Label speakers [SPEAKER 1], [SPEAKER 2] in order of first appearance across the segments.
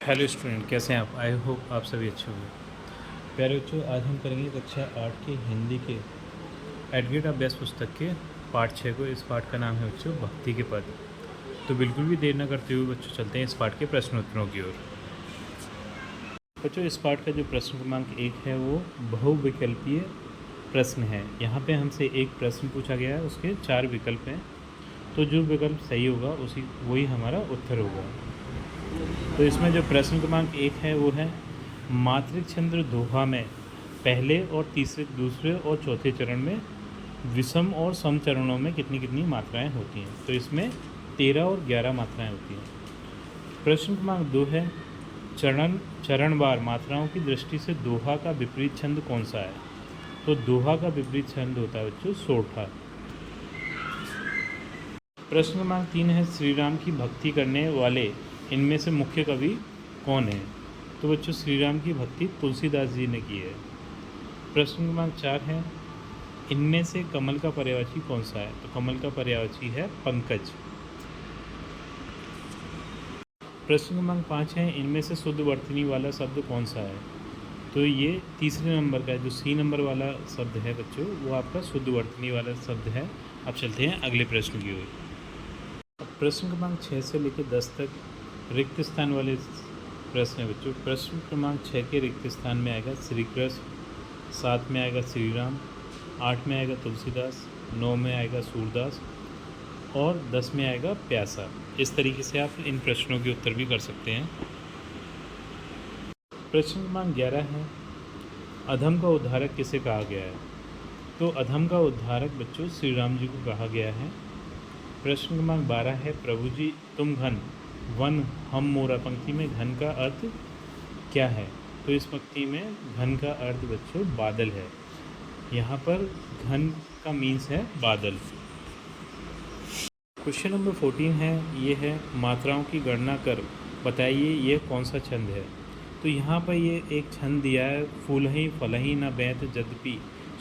[SPEAKER 1] Hello student, कैसे हैं आप? आई होप आप सभी अच्छे होंगे। प्यारे बच्चों, आज हम करेंगे कक्षा 8 के हिंदी के एडगेट अभ्यास पुस्तक के पाठ 6 को। इस पाठ का नाम है बच्चों भक्ति के पद। तो बिल्कुल भी देर न करते हुए बच्चों चलते हैं इस पाठ के प्रश्नोत्तरों की ओर। बच्चों, इस पाठ का जो प्रश्न क्रमांक 1 है वो बहुविकल्पीय प्रश्न है। यहाँ पे हमसे एक प्रश्न पूछा गया है, उसके 4 विकल्प हैं। तो जो विकल्प सही होगा वही हमारा उत्तर होगा। तो इसमें जो प्रश्न क्रमांक 1 है वो है, मातृछंद्र दोहा में पहले और तीसरे, दूसरे और चौथे चरण में विषम और सम चरणों में कितनी कितनी मात्राएं होती हैं? तो इसमें 13 और 11 मात्राएं होती हैं। प्रश्न क्रमांक 2 है, चरणवार मात्राओं की दृष्टि से दोहा का विपरीत छंद कौन सा है? तो दोहा का विपरीत छंद होता है बच्चों सोठा। प्रश्न क्रमांक 3 है, श्री राम की भक्ति करने वाले इनमें से मुख्य कवि कौन है? तो बच्चों, श्री राम की भक्ति तुलसीदास जी ने की है। प्रश्न क्रमांक 4 है, इनमें से कमल का पर्यायवाची कौन सा है? तो कमल का पर्यायवाची है पंकज। प्रश्न क्रमांक 5 है, इनमें से शुद्ध वर्तनी वाला शब्द कौन सा है? तो ये तीसरे नंबर का है, जो सी नंबर वाला शब्द है बच्चों, वो आपका शुद्ध वर्तनी वाला शब्द है। अब चलते हैं अगले प्रश्न की ओर। प्रश्न क्रमांक 6 से लेकर 10 तक रिक्त स्थान वाले प्रश्न है बच्चों। प्रश्न क्रमांक 6 के रिक्त स्थान में आएगा श्री कृष्ण, 7 में आएगा श्री राम, 8 में आएगा तुलसीदास, 9 में आएगा सूरदास और 10 में आएगा प्यासा। इस तरीके से आप इन प्रश्नों के उत्तर भी कर सकते हैं। प्रश्न क्रमांक 11 है, अधम का उद्धारक किसे कहा गया है? तो अधम का उद्धारक बच्चों श्री राम जी को कहा गया है। प्रश्न क्रमांक 12 है, प्रभु जी तुम घन वन हम मोरा पंक्ति में घन का अर्थ क्या है? तो इस पंक्ति में घन का अर्थ बच्चों बादल है। यहाँ पर घन का मीन्स है बादल। क्वेश्चन नंबर 14 है, ये है, मात्राओं की गणना कर बताइए ये कौन सा छंद है? तो यहाँ पर ये एक छंद दिया है, फूलहि फलहि न बैत यद्यपि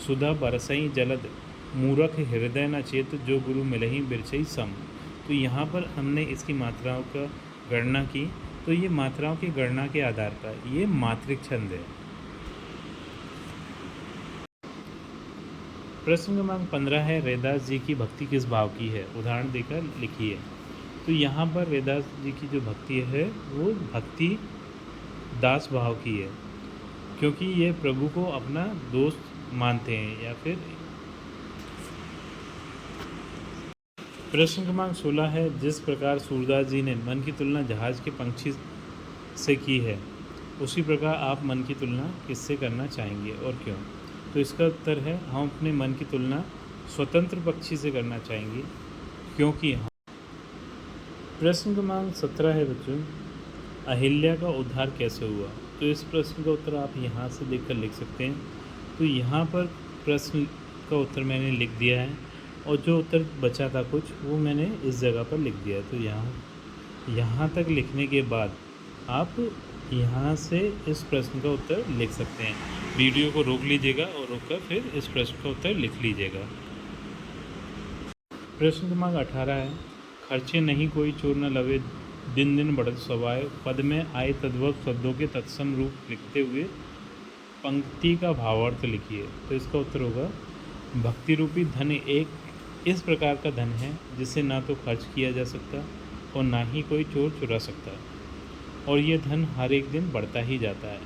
[SPEAKER 1] सुधा बरसई जलद मूरख हृदय न चेत जो गुरु मिलहि बिरछई सम। तो यहाँ पर हमने इसकी मात्राओं का गणना की। तो ये मात्राओं की गणना के आधार पर ये मात्रिक छंद है। प्रश्न क्रमांक 15 है, रैदास जी की भक्ति किस भाव की है? उदाहरण देकर लिखिए। तो यहाँ पर रैदास जी की जो भक्ति है वो भक्ति दास भाव की है, क्योंकि ये प्रभु को अपना दोस्त मानते हैं या फिर। प्रश्न क्रमांक 16 है, जिस प्रकार सूरदास जी ने मन की तुलना जहाज के पंछी से की है उसी प्रकार आप मन की तुलना किससे करना चाहेंगे और क्यों? तो इसका उत्तर है, हम अपने मन की तुलना स्वतंत्र पक्षी से करना चाहेंगे, क्योंकि हम। प्रश्न क्रमांक 17 है बच्चों, अहिल्या का उद्धार कैसे हुआ? तो इस प्रश्न का उत्तर आप यहाँ से देखकर लिख सकते हैं। तो यहाँ पर प्रश्न का उत्तर मैंने लिख दिया है और जो उत्तर बचा था कुछ वो मैंने इस जगह पर लिख दिया। तो यहाँ तक लिखने के बाद आप यहाँ से इस प्रश्न का उत्तर लिख सकते हैं। वीडियो को रोक लीजिएगा और रोककर फिर इस प्रश्न का उत्तर लिख लीजिएगा। प्रश्न क्रमांक 18 है, खर्चे नहीं कोई चोर न लवे दिन दिन बढ़त सवाए पद में आए तद्भव शब्दों के तत्सम रूप लिखते हुए पंक्ति का भावार्थ लिखिए। तो इसका उत्तर होगा, भक्ति रूपी धन एक इस प्रकार का धन है जिसे ना तो खर्च किया जा सकता और ना ही कोई चोर चुरा सकता, और यह धन हर एक दिन बढ़ता ही जाता है।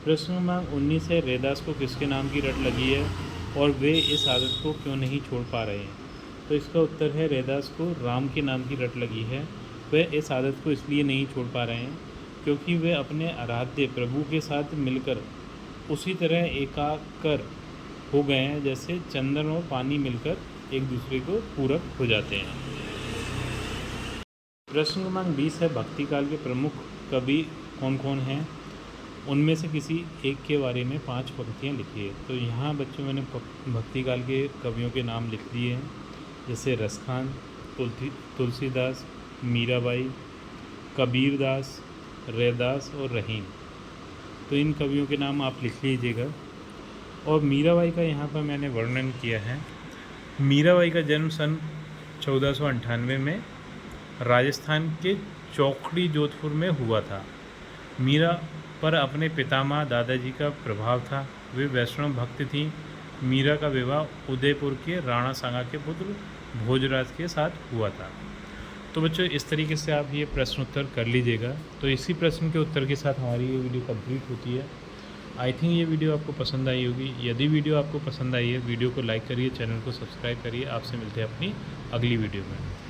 [SPEAKER 1] प्रश्न क्रमांक 19 है, रैदास को किसके नाम की रट लगी है और वे इस आदत को क्यों नहीं छोड़ पा रहे हैं? तो इसका उत्तर है, रैदास को राम के नाम की रट लगी है। वे इस आदत को इसलिए नहीं छोड़ पा रहे हैं क्योंकि वे अपने आराध्य प्रभु के साथ मिलकर उसी तरह एकाकार हो गए हैं जैसे चंदन और पानी मिलकर एक दूसरे को पूरक हो जाते हैं। प्रश्न क्रमांक 20 है, भक्ति काल के प्रमुख कवि कौन कौन हैं? उनमें से किसी एक के बारे में 5 पंक्तियाँ लिखिए। तो यहाँ बच्चों मैंने भक्ति काल के कवियों के नाम लिख दिए हैं, जैसे रसखान, तुलसीदास, मीराबाई, कबीरदास, रैदास और रहीम। तो इन कवियों के नाम आप लिख लीजिएगा। और मीराबाई का यहाँ पर मैंने वर्णन किया है। मीराबाई का जन्म सन 1498 में राजस्थान के चौखड़ी जोधपुर में हुआ था। मीरा पर अपने पितामह दादाजी का प्रभाव था। वे वैष्णव भक्त थीं। मीरा का विवाह उदयपुर के राणा सांगा के पुत्र भोजराज के साथ हुआ था। तो बच्चों इस तरीके से आप ये प्रश्न उत्तर कर लीजिएगा। तो इसी प्रश्न के उत्तर के साथ हमारी ये वीडियो कंप्लीट होती है। आई थिंक ये वीडियो आपको पसंद आई होगी। यदि वीडियो आपको पसंद आई है, वीडियो को लाइक करिए, चैनल को सब्सक्राइब करिए। आपसे मिलते हैं अपनी अगली वीडियो में।